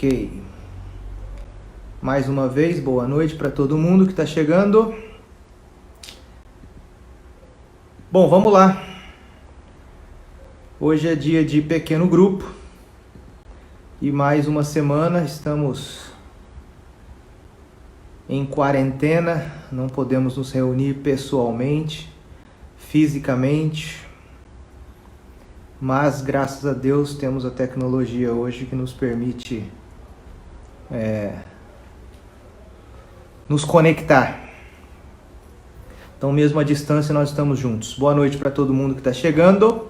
Ok. Mais uma vez, boa noite para todo mundo que está chegando. Bom, vamos lá. Hoje é dia de pequeno grupo. E mais uma semana estamos em quarentena. Não podemos nos reunir pessoalmente, fisicamente. Mas, graças a Deus, temos a tecnologia hoje que nos permite nos conectar. Então, mesmo à distância, nós estamos juntos. Boa noite para todo mundo que está chegando.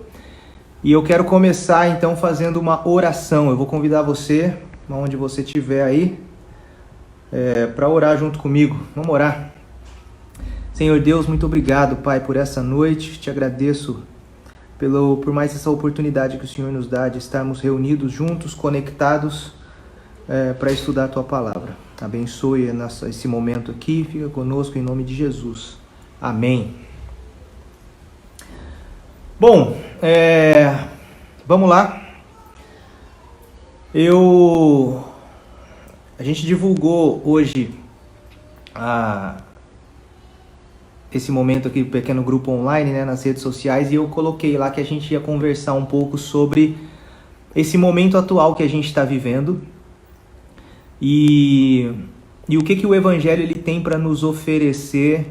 E eu quero começar, então, fazendo uma oração. Eu vou convidar você, onde você estiver aí, para orar junto comigo. Vamos orar. Senhor Deus, muito obrigado, Pai, por essa noite. Te agradeço por mais essa oportunidade que o Senhor nos dá de estarmos reunidos juntos, conectados para estudar a Tua Palavra. Abençoe esse momento aqui, fica conosco em nome de Jesus. Amém. Bom, vamos lá. A gente divulgou hoje esse momento aqui do pequeno grupo online, né, nas redes sociais, e eu coloquei lá que a gente ia conversar um pouco sobre esse momento atual que a gente está vivendo e o que o Evangelho ele tem para nos oferecer,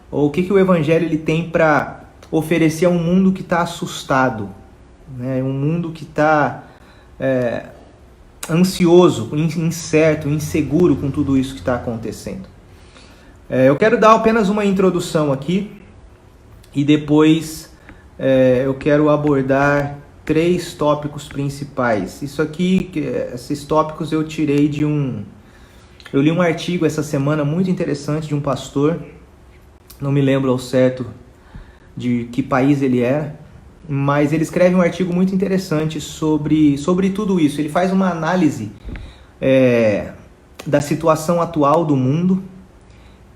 ou o que o Evangelho ele tem para oferecer a um mundo que está assustado, né, um mundo que está ansioso, incerto, inseguro com tudo isso que está acontecendo. Eu quero dar apenas uma introdução aqui e depois eu quero abordar 3 tópicos principais. Esses tópicos eu tirei eu li um artigo essa semana muito interessante de um pastor, não me lembro ao certo de que país ele era, mas ele escreve um artigo muito interessante sobre tudo isso. Ele faz uma análise da situação atual do mundo.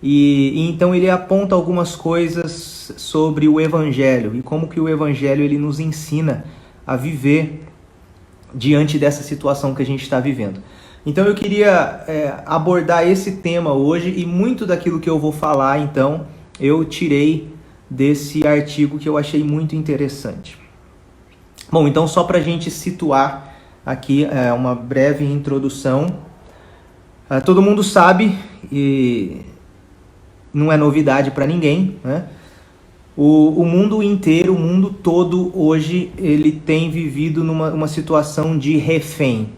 E então ele aponta algumas coisas sobre o Evangelho e como que o Evangelho ele nos ensina a viver diante dessa situação que a gente está vivendo. Então eu queria abordar esse tema hoje, e muito daquilo que eu vou falar, então, eu tirei desse artigo que eu achei muito interessante. Bom, então só para a gente situar aqui uma breve introdução. Todo mundo sabe, e não é novidade para ninguém, né? O mundo inteiro, o mundo todo hoje, ele tem vivido numa situação de refém,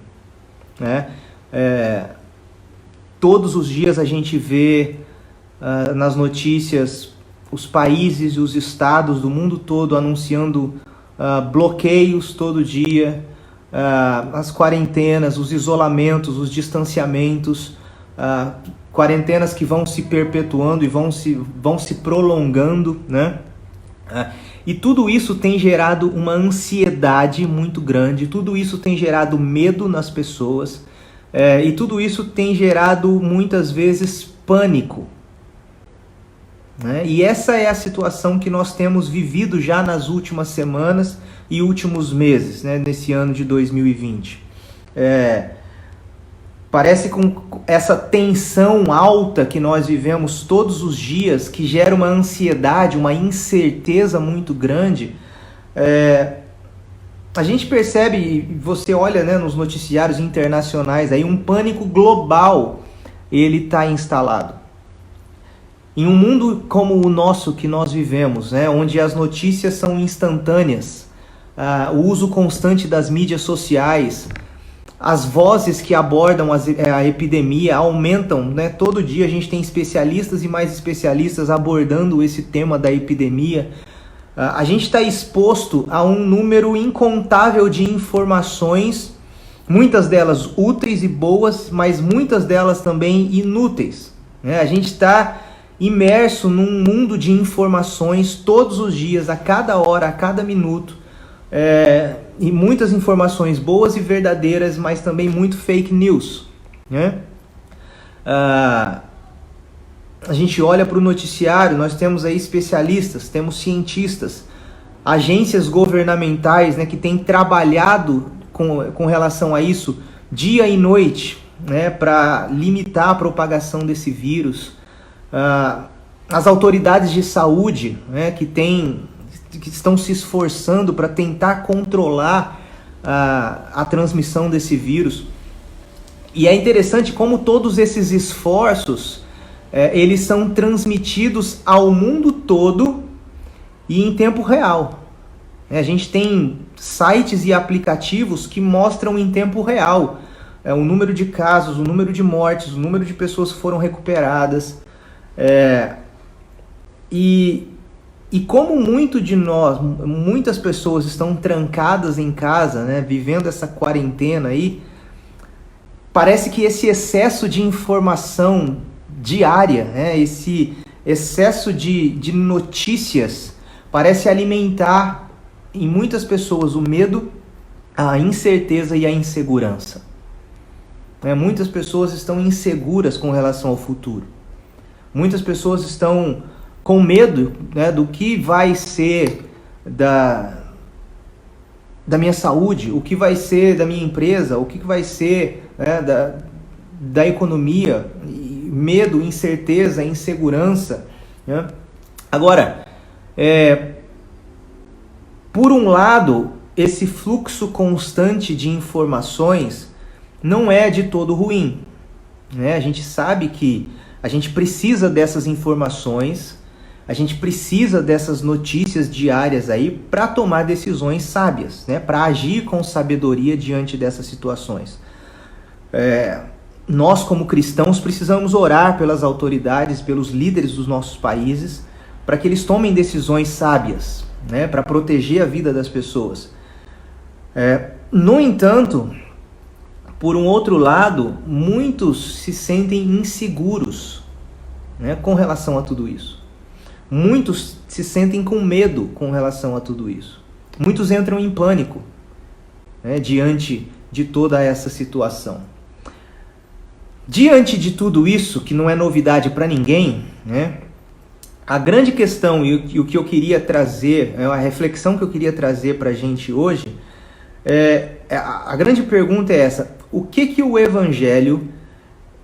né? Todos os dias a gente vê nas notícias os países e os estados do mundo todo anunciando bloqueios todo dia, as quarentenas, os isolamentos, os distanciamentos, quarentenas que vão se perpetuando e vão se prolongando, né? E tudo isso tem gerado uma ansiedade muito grande, tudo isso tem gerado medo nas pessoas, e tudo isso tem gerado muitas vezes pânico, né? E essa é a situação que nós temos vivido já nas últimas semanas e últimos meses, né, nesse ano de 2020. Parece com essa tensão alta que nós vivemos todos os dias, que gera uma ansiedade, uma incerteza muito grande. A gente percebe, você olha, né, nos noticiários internacionais, aí um pânico global ele está instalado. Em um mundo como o nosso que nós vivemos, né, onde as notícias são instantâneas, o uso constante das mídias sociais, as vozes que abordam a epidemia aumentam, né? Todo dia a gente tem especialistas e mais especialistas abordando esse tema da epidemia. A gente está exposto a um número incontável de informações, muitas delas úteis e boas, mas muitas delas também inúteis, né? A gente está imerso num mundo de informações todos os dias, a cada hora, a cada minuto. E muitas informações boas e verdadeiras, mas também muito fake news, né? A gente olha para o noticiário, nós temos aí especialistas, temos cientistas, agências governamentais, né, que têm trabalhado com relação a isso dia e noite, né, para limitar a propagação desse vírus. As autoridades de saúde, né, que estão se esforçando para tentar controlar a transmissão desse vírus. E é interessante como todos esses esforços eles são transmitidos ao mundo todo e em tempo real. A gente tem sites e aplicativos que mostram em tempo real o número de casos, o número de mortes, o número de pessoas que foram recuperadas. E como muitas pessoas estão trancadas em casa, né, vivendo essa quarentena aí, parece que esse excesso de informação diária, né, esse excesso de notícias, parece alimentar em muitas pessoas o medo, a incerteza e a insegurança. Muitas pessoas estão inseguras com relação ao futuro. Muitas pessoas estão com medo, né, do que vai ser da minha saúde, o que vai ser da minha empresa, o que vai ser, né, da economia. Medo, incerteza, insegurança, né? Agora, por um lado, esse fluxo constante de informações não é de todo ruim, né? A gente sabe que a gente precisa dessas informações, a gente precisa dessas notícias diárias aí para tomar decisões sábias, né? Para agir com sabedoria diante dessas situações. Nós, como cristãos, precisamos orar pelas autoridades, pelos líderes dos nossos países, para que eles tomem decisões sábias, né? Para proteger a vida das pessoas. No entanto, por um outro lado, muitos se sentem inseguros, né, com relação a tudo isso. Muitos se sentem com medo com relação a tudo isso. Muitos entram em pânico, né, diante de toda essa situação. Diante de tudo isso, que não é novidade para ninguém, né, a grande questão e o que eu queria trazer, a reflexão que eu queria trazer para a gente hoje, a grande pergunta é essa: o que o Evangelho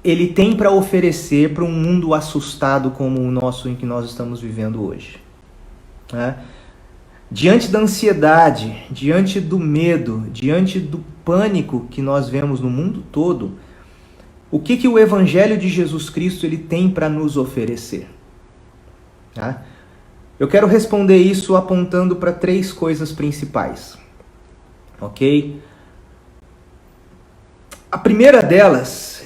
ele tem para oferecer para um mundo assustado como o nosso em que nós estamos vivendo hoje? Diante da ansiedade, diante do medo, diante do pânico que nós vemos no mundo todo, o que o Evangelho de Jesus Cristo ele tem para nos oferecer? Eu quero responder isso apontando para 3 coisas principais. Ok? A primeira delas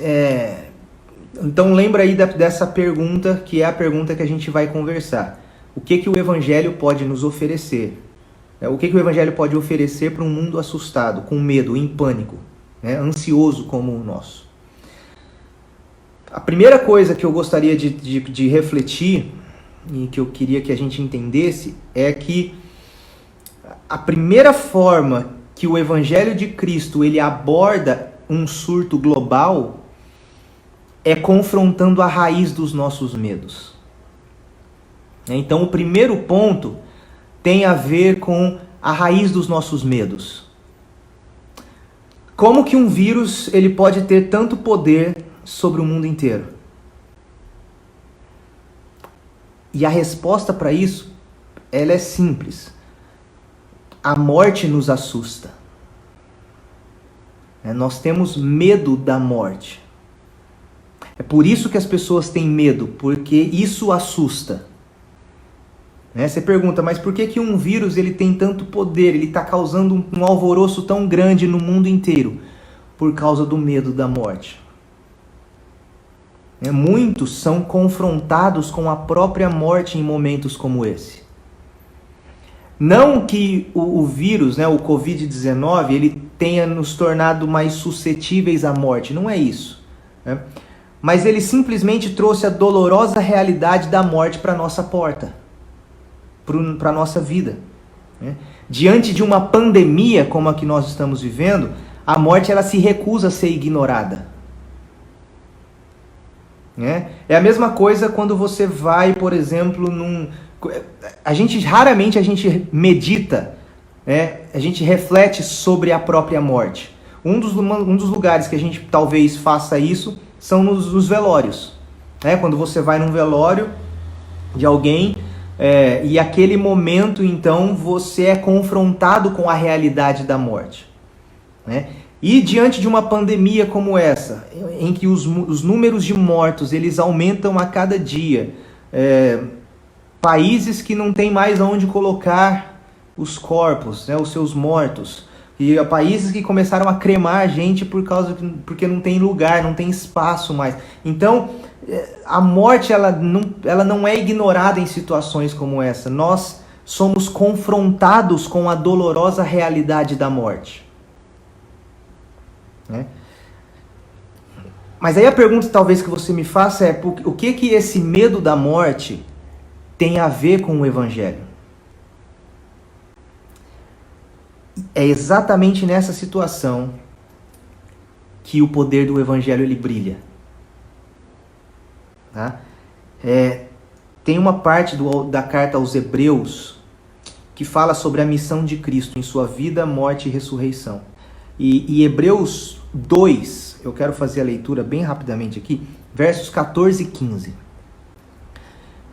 então lembra aí dessa pergunta, que é a pergunta que a gente vai conversar. O que o Evangelho pode nos oferecer? O que o Evangelho pode oferecer para um mundo assustado, com medo, em pânico, né, ansioso como o nosso? A primeira coisa que eu gostaria de refletir, e que eu queria que a gente entendesse, é que a primeira forma que o Evangelho de Cristo ele aborda um surto global é confrontando a raiz dos nossos medos. Então, o primeiro ponto tem a ver com a raiz dos nossos medos. Como que um vírus ele pode ter tanto poder sobre o mundo inteiro? E a resposta para isso, ela é simples. A morte nos assusta. Nós temos medo da morte. É por isso que as pessoas têm medo, porque isso assusta. Você pergunta, mas por que um vírus ele tem tanto poder, ele está causando um alvoroço tão grande no mundo inteiro? Por causa do medo da morte. Muitos são confrontados com a própria morte em momentos como esse. Não que o vírus, o Covid-19, ele tenha nos tornado mais suscetíveis à morte, não é isso. Mas ele simplesmente trouxe a dolorosa realidade da morte para a nossa porta, para a nossa vida. Diante de uma pandemia como a que nós estamos vivendo, a morte ela se recusa a ser ignorada. É a mesma coisa quando você vai, por exemplo, raramente a gente medita, a gente reflete sobre a própria morte. Um dos lugares que a gente talvez faça isso são nos velórios. Quando você vai num velório de alguém, e aquele momento, então, você é confrontado com a realidade da morte. E diante de uma pandemia como essa, em que os números de mortos eles aumentam a cada dia, países que não tem mais onde colocar os corpos, os seus mortos, e países que começaram a cremar a gente porque não tem lugar, não tem espaço mais. Então, a morte ela não é ignorada em situações como essa. Nós somos confrontados com a dolorosa realidade da morte. Mas aí a pergunta talvez que você me faça é: o que esse medo da morte tem a ver com o Evangelho? É exatamente nessa situação que o poder do Evangelho ele brilha. Tem uma parte da carta aos Hebreus que fala sobre a missão de Cristo em sua vida, morte e ressurreição. E Hebreus 2, eu quero fazer a leitura bem rapidamente aqui, versos 14 e 15.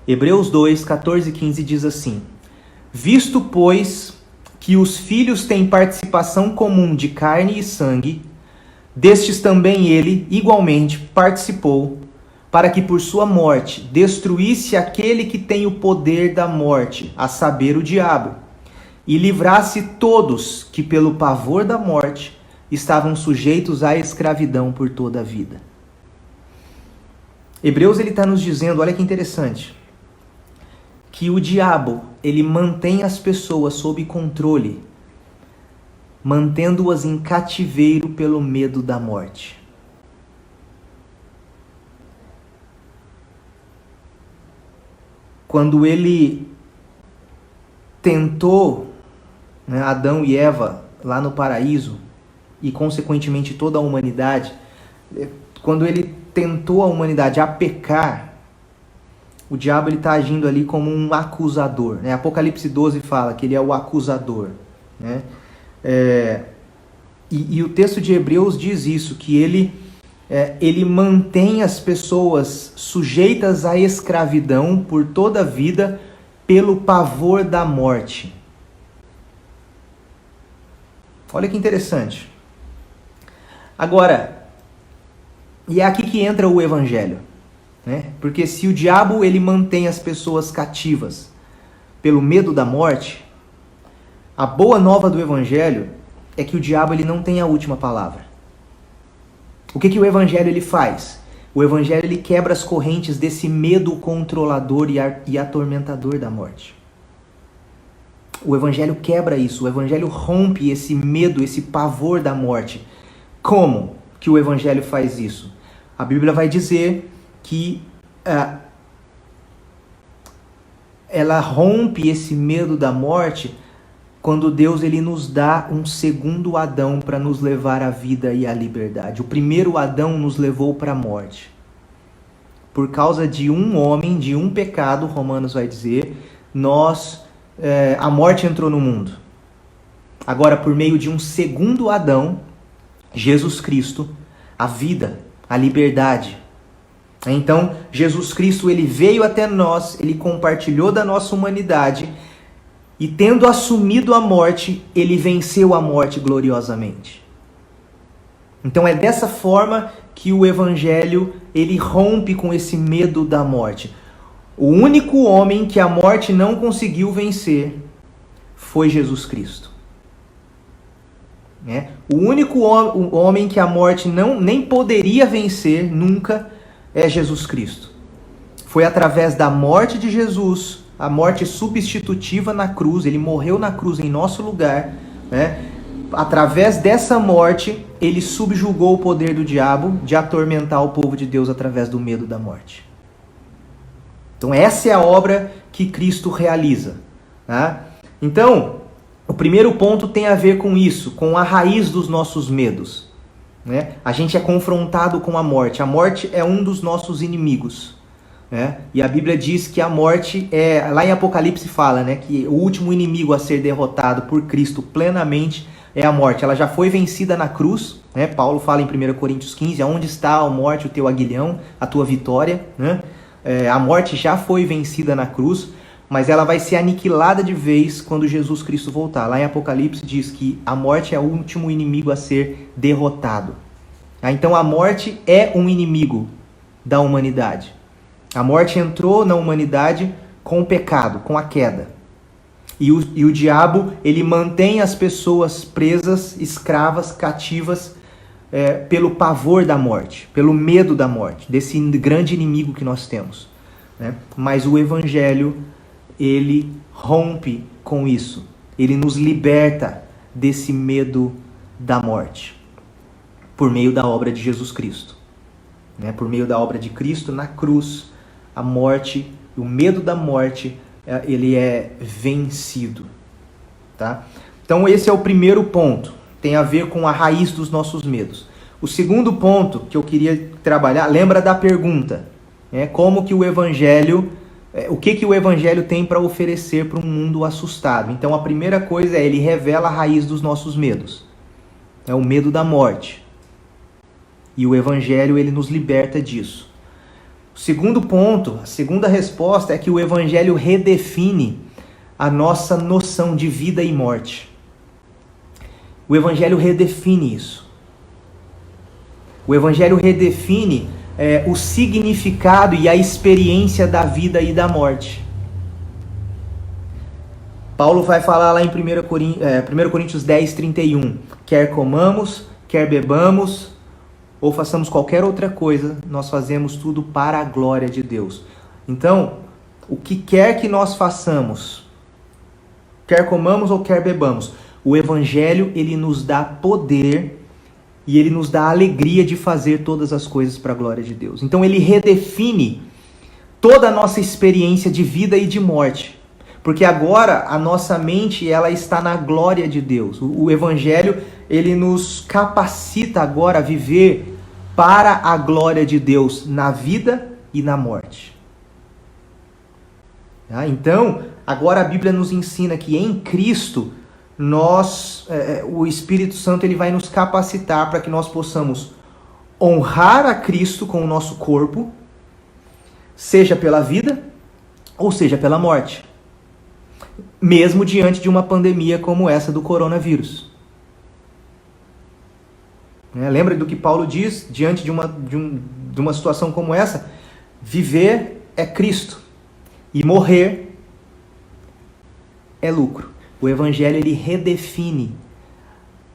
Hebreus 2, 14 e 15 diz assim: visto, pois, que os filhos têm participação comum de carne e sangue, destes também ele, igualmente, participou, para que por sua morte destruísse aquele que tem o poder da morte, a saber, o diabo, e livrasse todos que, pelo pavor da morte, estavam sujeitos à escravidão por toda a vida. Hebreus ele está nos dizendo, olha que interessante, que o diabo ele mantém as pessoas sob controle, mantendo-as em cativeiro pelo medo da morte. Quando ele tentou Adão e Eva lá no paraíso, e consequentemente toda a humanidade, quando ele tentou a humanidade a pecar, o diabo está agindo ali como um acusador. Apocalipse 12 fala que ele é o acusador. E o texto de Hebreus diz isso, que ele mantém as pessoas sujeitas à escravidão por toda a vida pelo pavor da morte. Olha que interessante. Agora, e é aqui que entra o Evangelho. Porque se o diabo ele mantém as pessoas cativas pelo medo da morte, a boa nova do Evangelho é que o diabo ele não tem a última palavra. O que o Evangelho ele faz? O Evangelho ele quebra as correntes desse medo controlador e atormentador da morte. O Evangelho quebra isso, o Evangelho rompe esse medo, esse pavor da morte. Como que o Evangelho faz isso? A Bíblia vai dizer que ela rompe esse medo da morte quando Deus ele nos dá um segundo Adão para nos levar à vida e à liberdade. O primeiro Adão nos levou para a morte. Por causa de um homem, de um pecado, Romanos vai dizer, a morte entrou no mundo. Agora, por meio de um segundo Adão, Jesus Cristo, a vida, a liberdade. Então, Jesus Cristo ele veio até nós, ele compartilhou da nossa humanidade e, tendo assumido a morte, ele venceu a morte gloriosamente. Então, é dessa forma que o Evangelho ele rompe com esse medo da morte. O único homem que a morte não conseguiu vencer foi Jesus Cristo. O único homem que a morte nem poderia vencer nunca é Jesus Cristo. Foi através da morte de Jesus, a morte substitutiva na cruz, ele morreu na cruz em nosso lugar, Através dessa morte, ele subjugou o poder do diabo de atormentar o povo de Deus através do medo da morte. Então essa é a obra que Cristo realiza. Então, o primeiro ponto tem a ver com isso, com a raiz dos nossos medos. A gente é confrontado com a morte. A morte é um dos nossos inimigos. E a Bíblia diz que a morte lá em Apocalipse fala, que o último inimigo a ser derrotado por Cristo plenamente é a morte. Ela já foi vencida na cruz, né? Paulo fala em 1 Coríntios 15, aonde está a morte, o teu aguilhão, a tua vitória, né? A morte já foi vencida na cruz, mas ela vai ser aniquilada de vez quando Jesus Cristo voltar. Lá em Apocalipse diz que a morte é o último inimigo a ser derrotado. Então a morte é um inimigo da humanidade. A morte entrou na humanidade com o pecado, com a queda. E o diabo, ele mantém as pessoas presas, escravas, cativas, pelo pavor da morte, pelo medo da morte, desse grande inimigo que nós temos, né? Mas o Evangelho, ele rompe com isso. Ele nos liberta desse medo da morte, por meio da obra de Jesus Cristo, né? Por meio da obra de Cristo na cruz, a morte, o medo da morte, ele é vencido, tá? Então esse é o primeiro ponto, tem a ver com a raiz dos nossos medos. O segundo ponto que eu queria trabalhar, lembra da pergunta, né? Como que o Evangelho, o que o Evangelho tem para oferecer para um mundo assustado? Então a primeira coisa é, ele revela a raiz dos nossos medos, é o medo da morte. E o Evangelho, ele nos liberta disso. O segundo ponto, a segunda resposta é que o Evangelho redefine a nossa noção de vida e morte. O Evangelho redefine isso. O Evangelho redefine o significado e a experiência da vida e da morte. Paulo vai falar lá em 1 Coríntios 10, 31. Quer comamos, quer bebamos, ou façamos qualquer outra coisa, nós fazemos tudo para a glória de Deus. Então, o que quer que nós façamos, quer comamos ou quer bebamos, o Evangelho, ele nos dá poder e ele nos dá a alegria de fazer todas as coisas para a glória de Deus. Então, ele redefine toda a nossa experiência de vida e de morte. Porque agora a nossa mente, ela está na glória de Deus. O Evangelho, ele nos capacita agora a viver para a glória de Deus na vida e na morte. Então, agora a Bíblia nos ensina que em Cristo, o Espírito Santo, ele vai nos capacitar para que nós possamos honrar a Cristo com o nosso corpo, seja pela vida ou seja pela morte. Mesmo diante de uma pandemia como essa do coronavírus. Lembra do que Paulo diz diante de uma situação como essa? Viver é Cristo e morrer é lucro. O Evangelho, ele redefine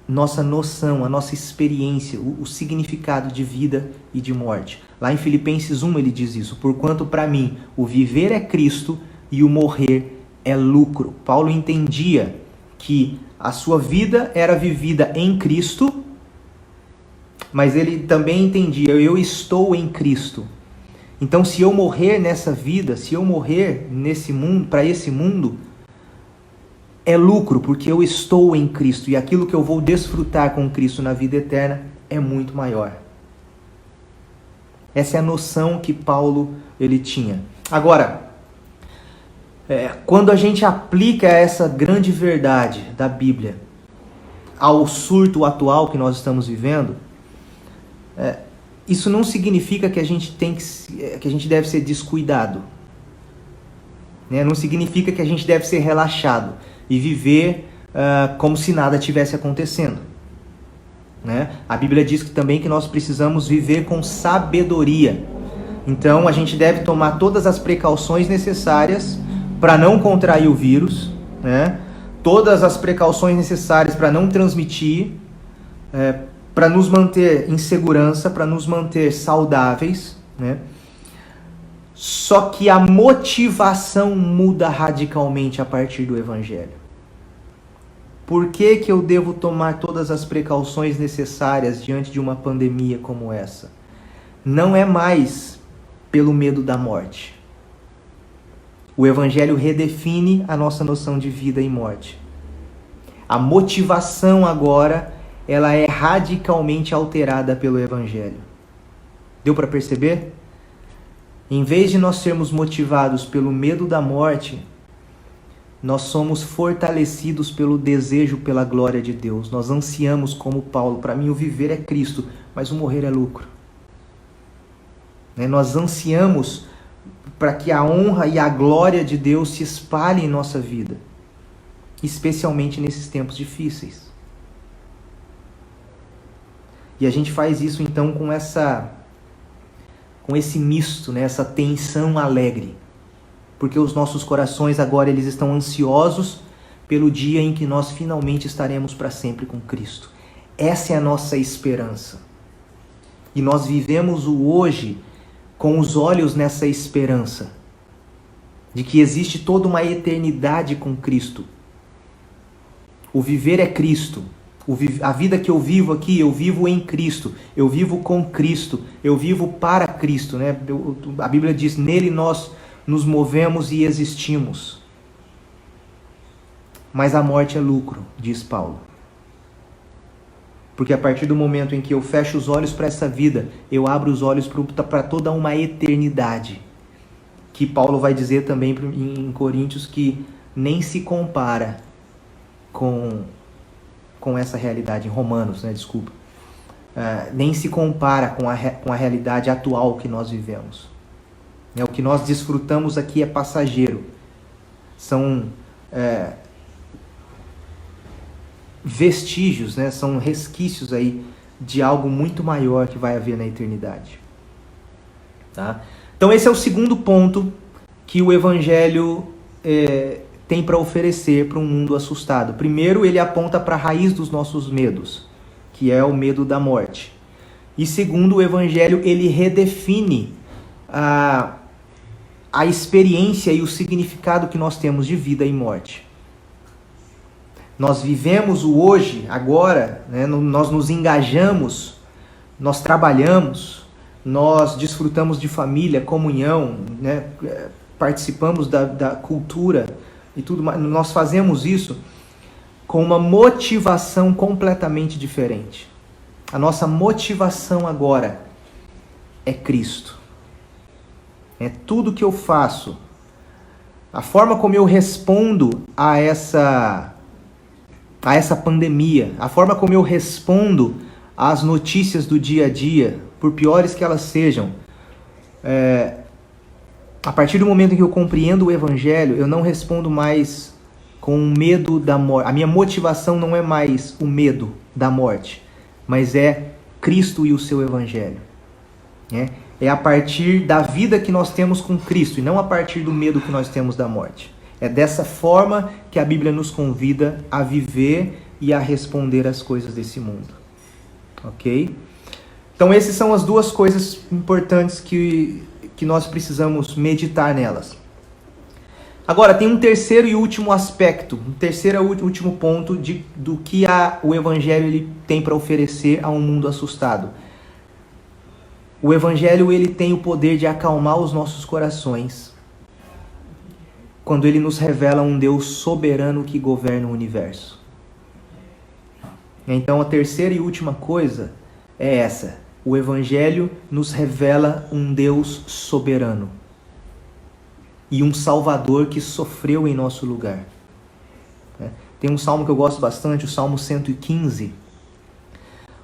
nossa noção, a nossa experiência, o significado de vida e de morte. Lá em Filipenses 1 ele diz isso: porquanto para mim o viver é Cristo e o morrer é lucro. Paulo entendia que a sua vida era vivida em Cristo, mas ele também entendia, eu estou em Cristo. Então, se eu morrer nessa vida, se eu morrer nesse mundo, para esse mundo, é lucro, porque eu estou em Cristo. E aquilo que eu vou desfrutar com Cristo na vida eterna é muito maior. Essa é a noção que Paulo ele tinha. Agora, quando a gente aplica essa grande verdade da Bíblia ao surto atual que nós estamos vivendo, isso não significa que a gente deve ser descuidado, né? Não significa que a gente deve ser relaxado e viver como se nada tivesse acontecendo, né? A Bíblia diz também que nós precisamos viver com sabedoria. Então a gente deve tomar todas as precauções necessárias para não contrair o vírus, né? Todas as precauções necessárias para não transmitir, para nos manter em segurança, para nos manter saudáveis, né? Só que a motivação muda radicalmente a partir do Evangelho. Por que eu devo tomar todas as precauções necessárias diante de uma pandemia como essa? Não é mais pelo medo da morte. O Evangelho redefine a nossa noção de vida e morte. A motivação agora, ela é radicalmente alterada pelo Evangelho. Deu para perceber? Em vez de nós sermos motivados pelo medo da morte, nós somos fortalecidos pelo desejo pela glória de Deus. Nós ansiamos como Paulo, para mim o viver é Cristo, mas o morrer é lucro. Nós ansiamos para que a honra e a glória de Deus se espalhem em nossa vida, especialmente nesses tempos difíceis. E a gente faz isso então com esse misto, essa tensão alegre, porque os nossos corações agora eles estão ansiosos pelo dia em que nós finalmente estaremos para sempre com Cristo. Essa é a nossa esperança. E nós vivemos o hoje com os olhos nessa esperança de que existe toda uma eternidade com Cristo. O viver é Cristo. A vida que eu vivo aqui, eu vivo em Cristo. Eu vivo com Cristo. Eu vivo para Cristo. A Bíblia diz, nele nós nos movemos e existimos. Mas a morte é lucro, diz Paulo. Porque a partir do momento em que eu fecho os olhos para essa vida, eu abro os olhos para toda uma eternidade. Que Paulo vai dizer também em Coríntios que nem se compara com essa realidade. Em Romanos, desculpa. Nem se compara com a realidade atual que nós vivemos. O que nós desfrutamos aqui é passageiro. São vestígios, são resquícios aí de algo muito maior que vai haver na eternidade. Tá? Então esse é o segundo ponto que o Evangelho tem para oferecer para um mundo assustado. Primeiro, ele aponta para a raiz dos nossos medos, que é o medo da morte. E segundo, o Evangelho ele redefine a experiência e o significado que nós temos de vida e morte. Nós vivemos o hoje, agora, nós nos engajamos, nós trabalhamos, nós desfrutamos de família, comunhão, participamos da cultura e tudo mais. Nós fazemos isso com uma motivação completamente diferente. A nossa motivação agora é Cristo. É tudo que eu faço, a forma como eu respondo a essa pandemia, a forma como eu respondo às notícias do dia a dia, por piores que elas sejam, a partir do momento em que eu compreendo o Evangelho, eu não respondo mais com o medo da morte. A minha motivação não é mais o medo da morte, mas é Cristo e o seu Evangelho. É a partir da vida que nós temos com Cristo e não a partir do medo que nós temos da morte. É dessa forma que a Bíblia nos convida a viver e a responder às coisas desse mundo. Ok? Então essas são as duas coisas importantes que nós precisamos meditar nelas. Agora, tem um terceiro e último aspecto, um terceiro e último ponto do que o Evangelho ele tem para oferecer a um mundo assustado. O Evangelho ele tem o poder de acalmar os nossos corações quando ele nos revela um Deus soberano que governa o universo. Então a terceira e última coisa é essa. O Evangelho nos revela um Deus soberano e um Salvador que sofreu em nosso lugar. Tem um salmo que eu gosto bastante, o Salmo 115.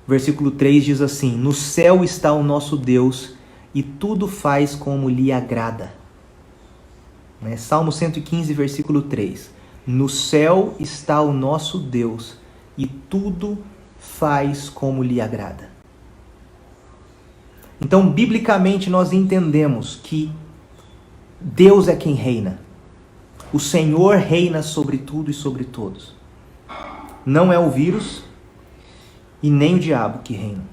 Versículo 3 diz assim: no céu está o nosso Deus e tudo faz como lhe agrada. Salmo 115, versículo 3. No céu está o nosso Deus e tudo faz como lhe agrada. Então, biblicamente, nós entendemos que Deus é quem reina. O Senhor reina sobre tudo e sobre todos. Não é o vírus e nem o diabo que reina.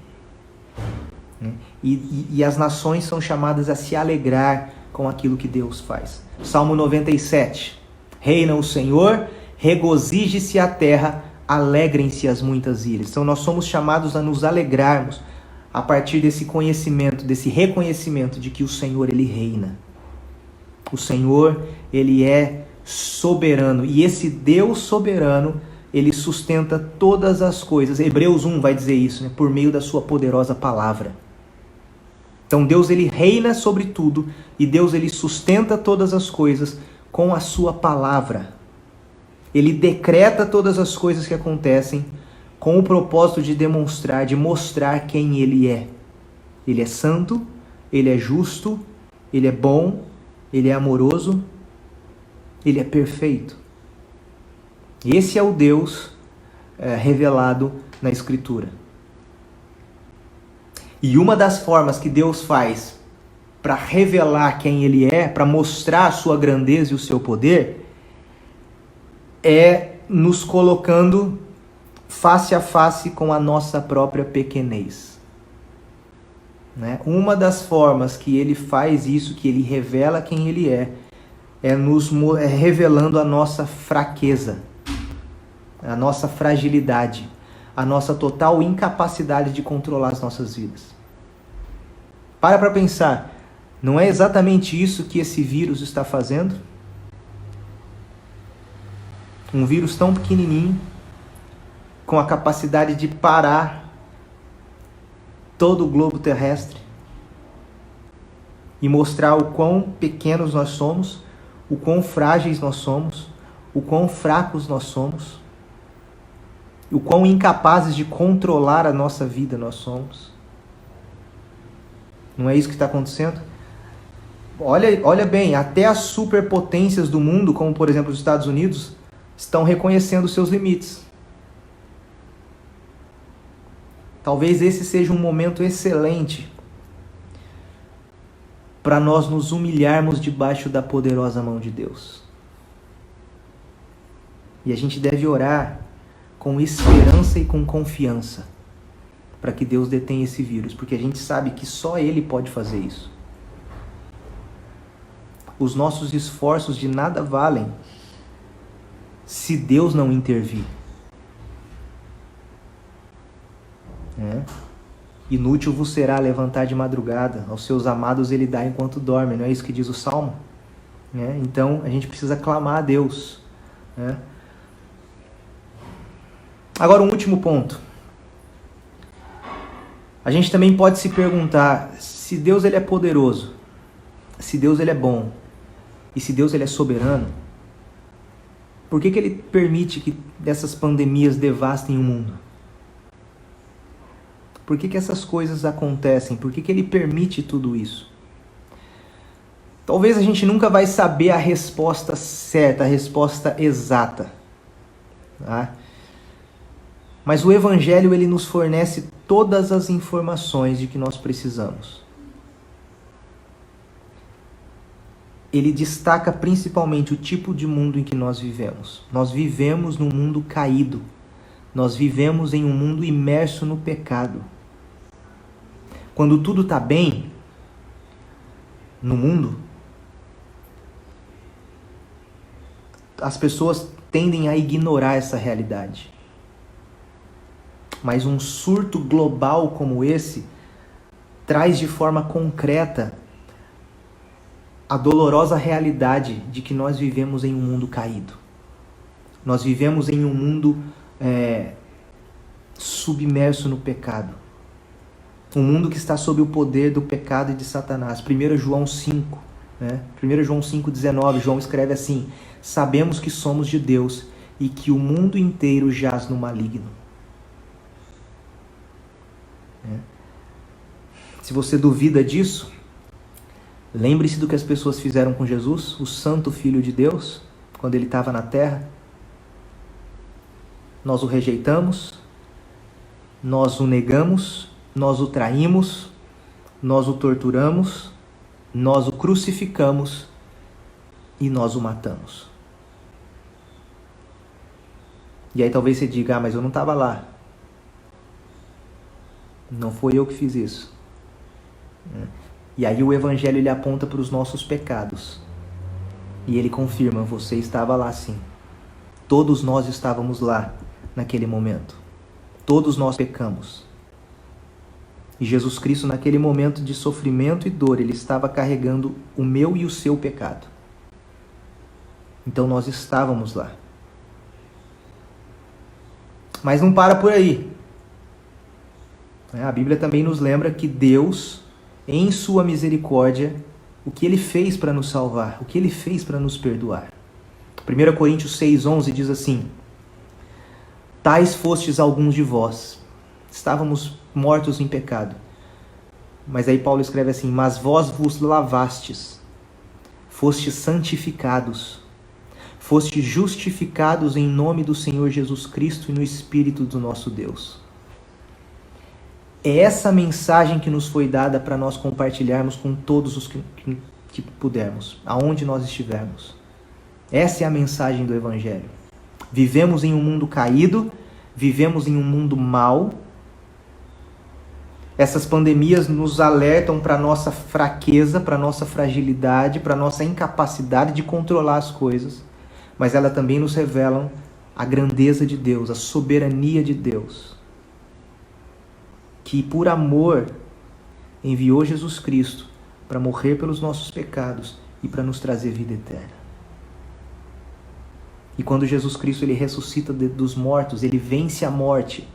E as nações são chamadas a se alegrar com aquilo que Deus faz. Salmo 97. Reina o Senhor, regozije-se a terra, alegrem-se as muitas ilhas. Então nós somos chamados a nos alegrarmos a partir desse conhecimento, desse reconhecimento de que o Senhor, Ele reina. O Senhor, Ele é soberano. E esse Deus soberano, Ele sustenta todas as coisas. Hebreus 1 vai dizer isso, por meio da sua poderosa palavra. Então Deus, Ele reina sobre tudo. E Deus, Ele sustenta todas as coisas com a sua palavra. Ele decreta todas as coisas que acontecem com o propósito de demonstrar, de mostrar quem Ele é. Ele é santo, Ele é justo, Ele é bom, Ele é amoroso, Ele é perfeito. Esse é o Deus revelado na Escritura. E uma das formas que Deus faz para revelar quem Ele é, para mostrar a sua grandeza e o seu poder, é nos colocando face a face com a nossa própria pequenez. Né? Uma das formas que Ele faz isso, que Ele revela quem Ele é nos revelando a nossa fraqueza, a nossa fragilidade, a nossa total incapacidade de controlar as nossas vidas. Para pensar, não é exatamente isso que esse vírus está fazendo? Um vírus tão pequenininho, com a capacidade de parar todo o globo terrestre e mostrar o quão pequenos nós somos, o quão frágeis nós somos, o quão fracos nós somos, o quão incapazes de controlar a nossa vida nós somos. Não é isso que está acontecendo? Olha bem, até as superpotências do mundo, como por exemplo os Estados Unidos, estão reconhecendo seus limites. Talvez esse seja um momento excelente para nós nos humilharmos debaixo da poderosa mão de Deus. E a gente deve orar com esperança e com confiança para que Deus detenha esse vírus, porque a gente sabe que só Ele pode fazer isso. Os nossos esforços de nada valem se Deus não intervir. Inútil vos será levantar de madrugada, aos seus amados Ele dá enquanto dorme, não é isso que diz o Salmo? Então a gente precisa clamar a Deus. Agora um último ponto. A gente também pode se perguntar, se Deus ele é poderoso, se Deus ele é bom, e se Deus ele é soberano, por que Ele permite que essas pandemias devastem o mundo? Por que essas coisas acontecem? Por que Ele permite tudo isso? Talvez a gente nunca vai saber a resposta certa, a resposta exata. Tá? Mas o Evangelho ele nos fornece todas as informações de que nós precisamos. Ele destaca principalmente o tipo de mundo em que nós vivemos. Nós vivemos num mundo caído. Nós vivemos em um mundo imerso no pecado. Quando tudo está bem no mundo, as pessoas tendem a ignorar essa realidade. Mas um surto global como esse traz de forma concreta a dolorosa realidade de que nós vivemos em um mundo caído. Nós vivemos em um mundo submerso no pecado. Um mundo que está sob o poder do pecado e de Satanás. 1 João 5, 1 João 5,19, João escreve assim: sabemos que somos de Deus e que o mundo inteiro jaz no maligno. Se você duvida disso, lembre-se do que as pessoas fizeram com Jesus, o Santo Filho de Deus, quando ele estava na terra. Nós o rejeitamos, nós o negamos, nós o traímos, nós o torturamos, nós o crucificamos e nós o matamos. E aí talvez você diga, mas eu não estava lá. Não foi eu que fiz isso. E aí o Evangelho ele aponta para os nossos pecados. E ele confirma, você estava lá sim. Todos nós estávamos lá naquele momento. Todos nós pecamos. E Jesus Cristo, naquele momento de sofrimento e dor, ele estava carregando o meu e o seu pecado. Então nós estávamos lá. Mas não para por aí. A Bíblia também nos lembra que Deus, em sua misericórdia, o que Ele fez para nos salvar, o que Ele fez para nos perdoar. 1 Coríntios 6,11 diz assim: tais fostes alguns de vós, estávamos mortos em pecado. Mas aí Paulo escreve assim: mas vós vos lavastes, fostes santificados, fostes justificados em nome do Senhor Jesus Cristo e no Espírito do nosso Deus. É essa mensagem que nos foi dada para nós compartilharmos com todos os que pudermos, aonde nós estivermos. Essa é a mensagem do Evangelho. Vivemos em um mundo caído, vivemos em um mundo mau. Essas pandemias nos alertam para a nossa fraqueza, para a nossa fragilidade, para a nossa incapacidade de controlar as coisas, mas elas também nos revelam a grandeza de Deus, a soberania de Deus, que por amor enviou Jesus Cristo para morrer pelos nossos pecados e para nos trazer vida eterna. E quando Jesus Cristo ele ressuscita dos mortos, ele vence a morte,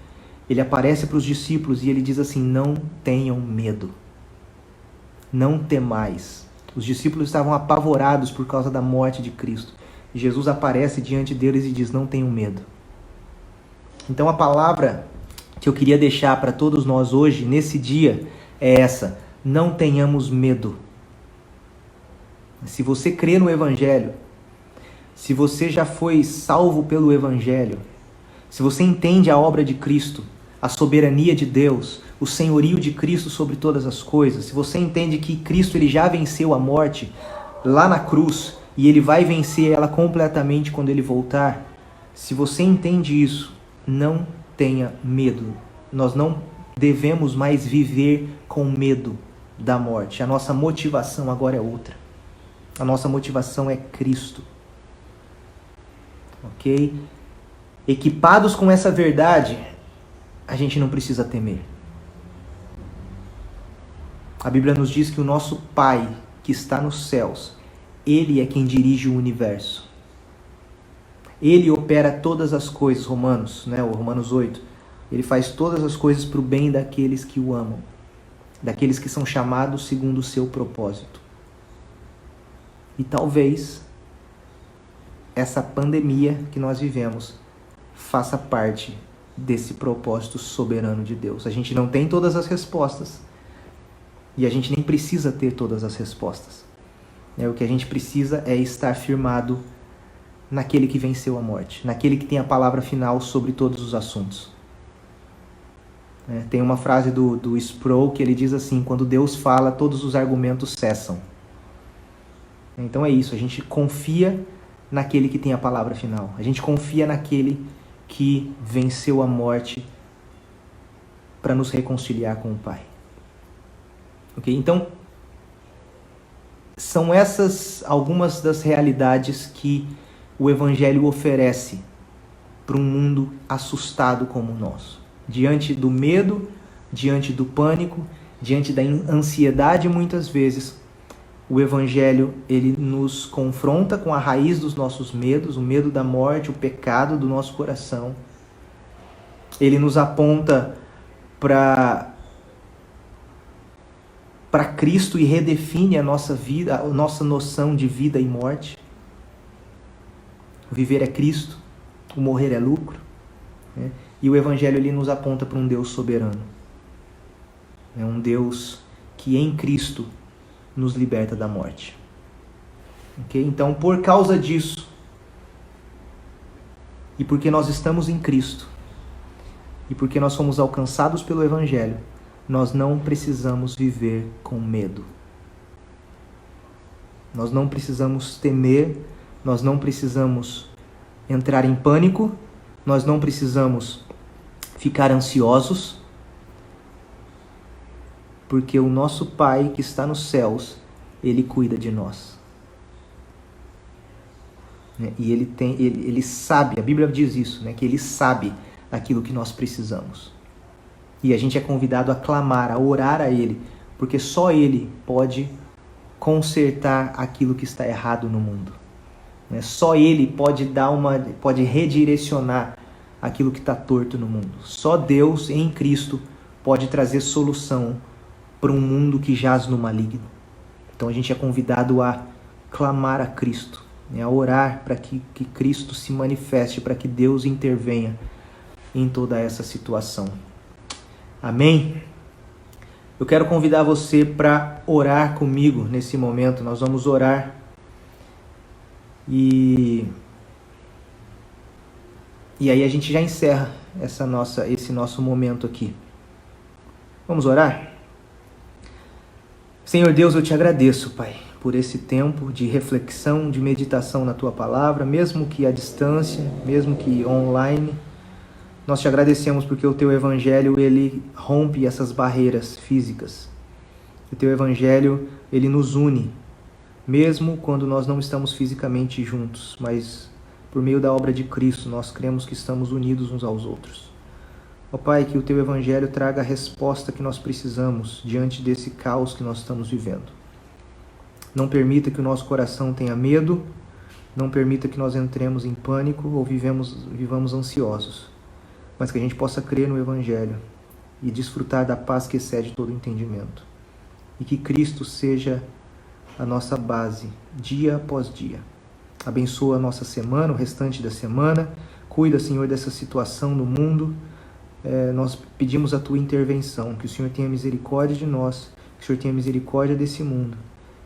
ele aparece para os discípulos e ele diz assim: não tenham medo, não temais. Os discípulos estavam apavorados por causa da morte de Cristo. E Jesus aparece diante deles e diz: não tenham medo. Então a palavra que eu queria deixar para todos nós hoje, nesse dia, é essa: não tenhamos medo. Se você crê no Evangelho, se você já foi salvo pelo Evangelho, se você entende a obra de Cristo, a soberania de Deus, o senhorio de Cristo sobre todas as coisas, se você entende que Cristo ele já venceu a morte lá na cruz e ele vai vencer ela completamente quando ele voltar, se você entende isso, não tenha medo. Nós não devemos mais viver com medo da morte. A nossa motivação agora é outra. A nossa motivação é Cristo. Ok? Equipados com essa verdade, a gente não precisa temer. A Bíblia nos diz que o nosso Pai, que está nos céus, Ele é quem dirige o universo. Ele opera todas as coisas, Romanos 8. Ele faz todas as coisas para o bem daqueles que o amam, daqueles que são chamados segundo o seu propósito. E talvez essa pandemia que nós vivemos faça parte desse propósito soberano de Deus. A gente não tem todas as respostas e a gente nem precisa ter todas as respostas. O que a gente precisa é estar firmado naquele que venceu a morte, naquele que tem a palavra final sobre todos os assuntos. Tem uma frase do Sproul que ele diz assim: quando Deus fala, todos os argumentos cessam. Então é isso, a gente confia naquele que tem a palavra final. A gente confia naquele que venceu a morte para nos reconciliar com o Pai. Ok? Então, são essas algumas das realidades que o Evangelho oferece para um mundo assustado como o nosso. Diante do medo, diante do pânico, diante da ansiedade muitas vezes, o Evangelho ele nos confronta com a raiz dos nossos medos, o medo da morte, o pecado do nosso coração. Ele nos aponta para Cristo e redefine a nossa vida, a nossa noção de vida e morte. O viver é Cristo, o morrer é lucro. E o Evangelho ele nos aponta para um Deus soberano. É um Deus que em Cristo nos liberta da morte. Okay? Então, por causa disso, e porque nós estamos em Cristo, e porque nós somos alcançados pelo Evangelho, nós não precisamos viver com medo. Nós não precisamos temer, nós não precisamos entrar em pânico, nós não precisamos ficar ansiosos, porque o nosso Pai que está nos céus, Ele cuida de nós. E Ele sabe, a Bíblia diz isso, que Ele sabe aquilo que nós precisamos. E a gente é convidado a clamar, a orar a Ele, porque só Ele pode consertar aquilo que está errado no mundo. Só Ele pode redirecionar aquilo que está torto no mundo. Só Deus em Cristo pode trazer solução para um mundo que jaz no maligno. Então a gente é convidado a clamar a Cristo, a orar para que Cristo se manifeste, para que Deus intervenha em toda essa situação. Amém? Eu quero convidar você para orar comigo nesse momento. Nós vamos orar e aí a gente já encerra esse nosso momento aqui. Vamos orar? Senhor Deus, eu te agradeço, Pai, por esse tempo de reflexão, de meditação na Tua Palavra, mesmo que à distância, mesmo que online. Nós te agradecemos porque o Teu Evangelho, ele rompe essas barreiras físicas. O Teu Evangelho, ele nos une, mesmo quando nós não estamos fisicamente juntos, mas por meio da obra de Cristo, nós cremos que estamos unidos uns aos outros. Ó Pai, que o Teu Evangelho traga a resposta que nós precisamos diante desse caos que nós estamos vivendo. Não permita que o nosso coração tenha medo, não permita que nós entremos em pânico ou vivamos ansiosos, mas que a gente possa crer no Evangelho e desfrutar da paz que excede todo entendimento. E que Cristo seja a nossa base, dia após dia. Abençoa a nossa semana, o restante da semana. Cuida, Senhor, dessa situação no mundo. Nós pedimos a Tua intervenção, que o Senhor tenha misericórdia de nós, que o Senhor tenha misericórdia desse mundo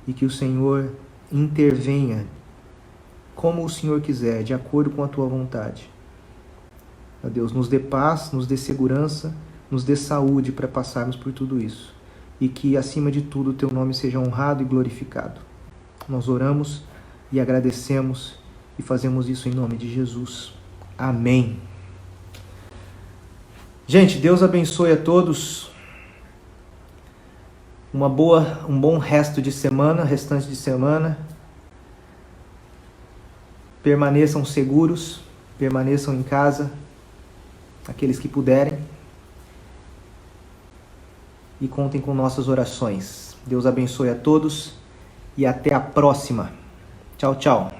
e que o Senhor intervenha como o Senhor quiser, de acordo com a Tua vontade. Ó Deus, nos dê paz, nos dê segurança, nos dê saúde para passarmos por tudo isso. E que, acima de tudo, o Teu nome seja honrado e glorificado. Nós oramos e agradecemos e fazemos isso em nome de Jesus. Amém. Gente, Deus abençoe a todos. Um bom restante de semana. Permaneçam seguros, permaneçam em casa, aqueles que puderem. E contem com nossas orações. Deus abençoe a todos e até a próxima. Tchau, tchau.